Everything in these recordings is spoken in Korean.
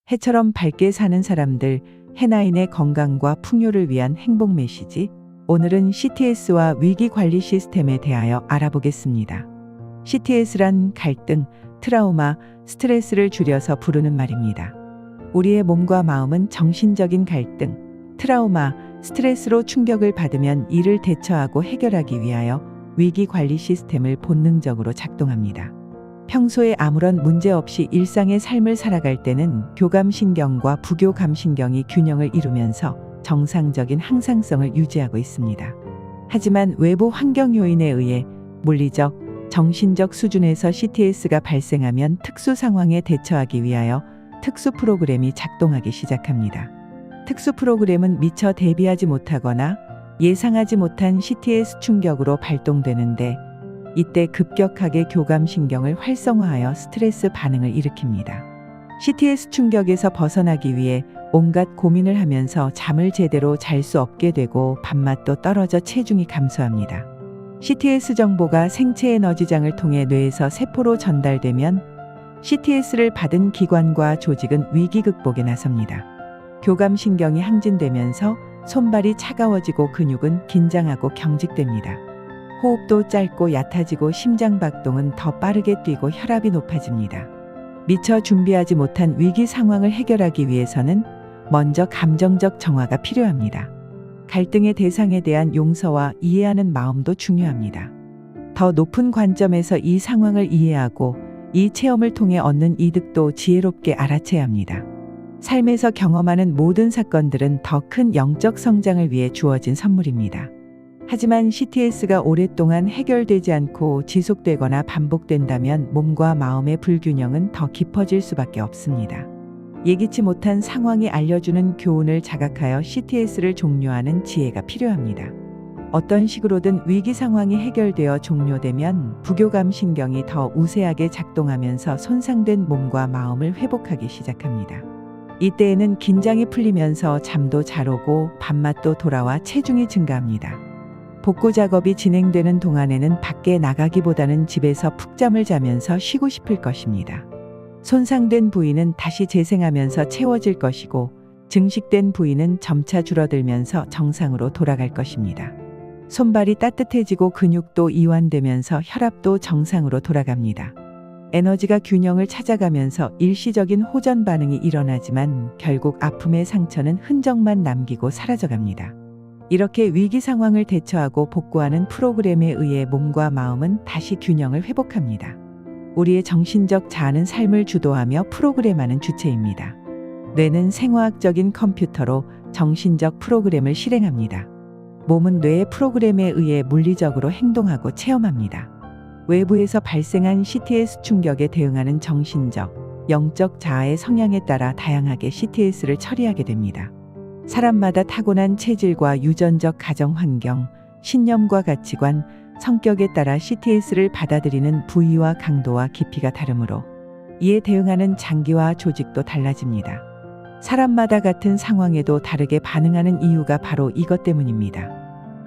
해처럼 밝게 사는 사람들, 해나인의 건강과 풍요를 위한 행복 메시지. 오늘은 CTS와 위기 관리 시스템에 대하여 알아보겠습니다. CTS란 갈등, 트라우마, 스트레스를 줄여서 부르는 말입니다. 우리의 몸과 마음은 정신적인 갈등, 트라우마, 스트레스로 충격을 받으면 이를 대처하고 해결하기 위하여 위기 관리 시스템을 본능적으로 작동합니다. 평소에 아무런 문제 없이 일상의 삶을 살아갈 때는 교감신경과 부교감신경이 균형을 이루면서 정상적인 항상성을 유지하고 있습니다. 하지만 외부 환경 요인에 의해 물리적, 정신적 수준에서 CTS가 발생하면 특수 상황에 대처하기 위하여 특수 프로그램이 작동하기 시작합니다. 특수 프로그램은 미처 대비하지 못하거나 예상하지 못한 CTS 충격으로 발동되는데, 이때 급격하게 교감신경을 활성화하여 스트레스 반응을 일으킵니다. CTS 충격에서 벗어나기 위해 온갖 고민을 하면서 잠을 제대로 잘 수 없게 되고 밥맛도 떨어져 체중이 감소합니다. CTS 정보가 생체 에너지장을 통해 뇌에서 세포로 전달되면 CTS를 받은 기관과 조직은 위기 극복에 나섭니다. 교감신경이 항진되면서 손발이 차가워지고 근육은 긴장하고 경직됩니다. 호흡도 짧고 얕아지고 심장박동은 더 빠르게 뛰고 혈압이 높아집니다. 미처 준비하지 못한 위기 상황을 해결하기 위해서는 먼저 감정적 정화가 필요합니다. 갈등의 대상에 대한 용서와 이해하는 마음도 중요합니다. 더 높은 관점에서 이 상황을 이해하고 이 체험을 통해 얻는 이득도 지혜롭게 알아채야 합니다. 삶에서 경험하는 모든 사건들은 더 큰 영적 성장을 위해 주어진 선물입니다. 하지만 CTS가 오랫동안 해결되지 않고 지속되거나 반복된다면 몸과 마음의 불균형은 더 깊어질 수밖에 없습니다. 예기치 못한 상황이 알려주는 교훈을 자각하여 CTS를 종료하는 지혜가 필요합니다. 어떤 식으로든 위기 상황이 해결되어 종료되면 부교감 신경이 더 우세하게 작동하면서 손상된 몸과 마음을 회복하기 시작합니다. 이때에는 긴장이 풀리면서 잠도 잘 오고 밥맛도 돌아와 체중이 증가합니다. 복구 작업이 진행되는 동안에는 밖에 나가기보다는 집에서 푹 잠을 자면서 쉬고 싶을 것입니다. 손상된 부위는 다시 재생하면서 채워질 것이고, 증식된 부위는 점차 줄어들면서 정상으로 돌아갈 것입니다. 손발이 따뜻해지고 근육도 이완되면서 혈압도 정상으로 돌아갑니다. 에너지가 균형을 찾아가면서 일시적인 호전 반응이 일어나지만 결국 아픔의 상처는 흔적만 남기고 사라져갑니다. 이렇게 위기 상황을 대처하고 복구하는 프로그램에 의해 몸과 마음은 다시 균형을 회복합니다. 우리의 정신적 자아는 삶을 주도하며 프로그램하는 주체입니다. 뇌는 생화학적인 컴퓨터로 정신적 프로그램을 실행합니다. 몸은 뇌의 프로그램에 의해 물리적으로 행동하고 체험합니다. 외부에서 발생한 CTS 충격에 대응하는 정신적, 영적 자아의 성향에 따라 다양하게 CTS를 처리하게 됩니다. 사람마다 타고난 체질과 유전적 가정 환경, 신념과 가치관, 성격에 따라 CTS를 받아들이는 부위와 강도와 깊이가 다르므로 이에 대응하는 장기와 조직도 달라집니다. 사람마다 같은 상황에도 다르게 반응하는 이유가 바로 이것 때문입니다.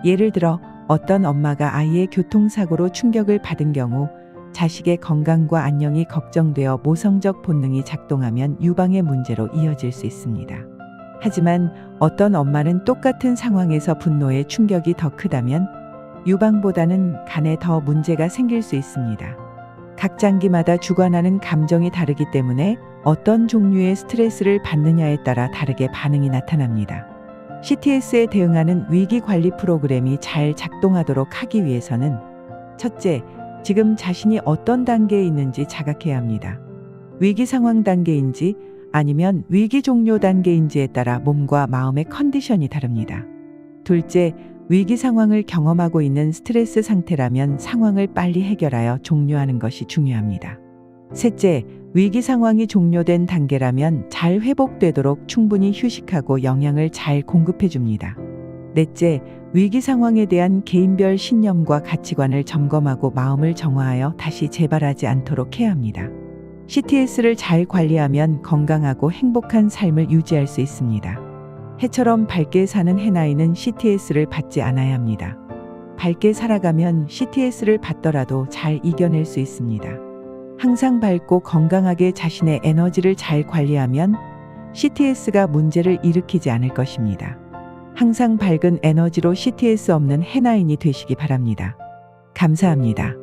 예를 들어 어떤 엄마가 아이의 교통사고로 충격을 받은 경우 자식의 건강과 안녕이 걱정되어 모성적 본능이 작동하면 유방의 문제로 이어질 수 있습니다. 하지만 어떤 엄마는 똑같은 상황에서 분노의 충격이 더 크다면 유방보다는 간에 더 문제가 생길 수 있습니다. 각 장기마다 주관하는 감정이 다르기 때문에 어떤 종류의 스트레스를 받느냐에 따라 다르게 반응이 나타납니다. CTS에 대응하는 위기 관리 프로그램이 잘 작동하도록 하기 위해서는 첫째, 지금 자신이 어떤 단계에 있는지 자각해야 합니다. 위기 상황 단계인지 아니면 위기 종료 단계인지에 따라 몸과 마음의 컨디션이 다릅니다. 둘째, 위기 상황을 경험하고 있는 스트레스 상태라면 상황을 빨리 해결하여 종료하는 것이 중요합니다. 셋째, 위기 상황이 종료된 단계라면 잘 회복되도록 충분히 휴식하고 영양을 잘 공급해 줍니다. 넷째, 위기 상황에 대한 개인별 신념과 가치관을 점검하고 마음을 정화하여 다시 재발하지 않도록 해야 합니다. CTS를 잘 관리하면 건강하고 행복한 삶을 유지할 수 있습니다. 해처럼 밝게 사는 해나이는 CTS를 받지 않아야 합니다. 밝게 살아가면 CTS를 받더라도 잘 이겨낼 수 있습니다. 항상 밝고 건강하게 자신의 에너지를 잘 관리하면 CTS가 문제를 일으키지 않을 것입니다. 항상 밝은 에너지로 CTS 없는 해나인이 되시기 바랍니다. 감사합니다.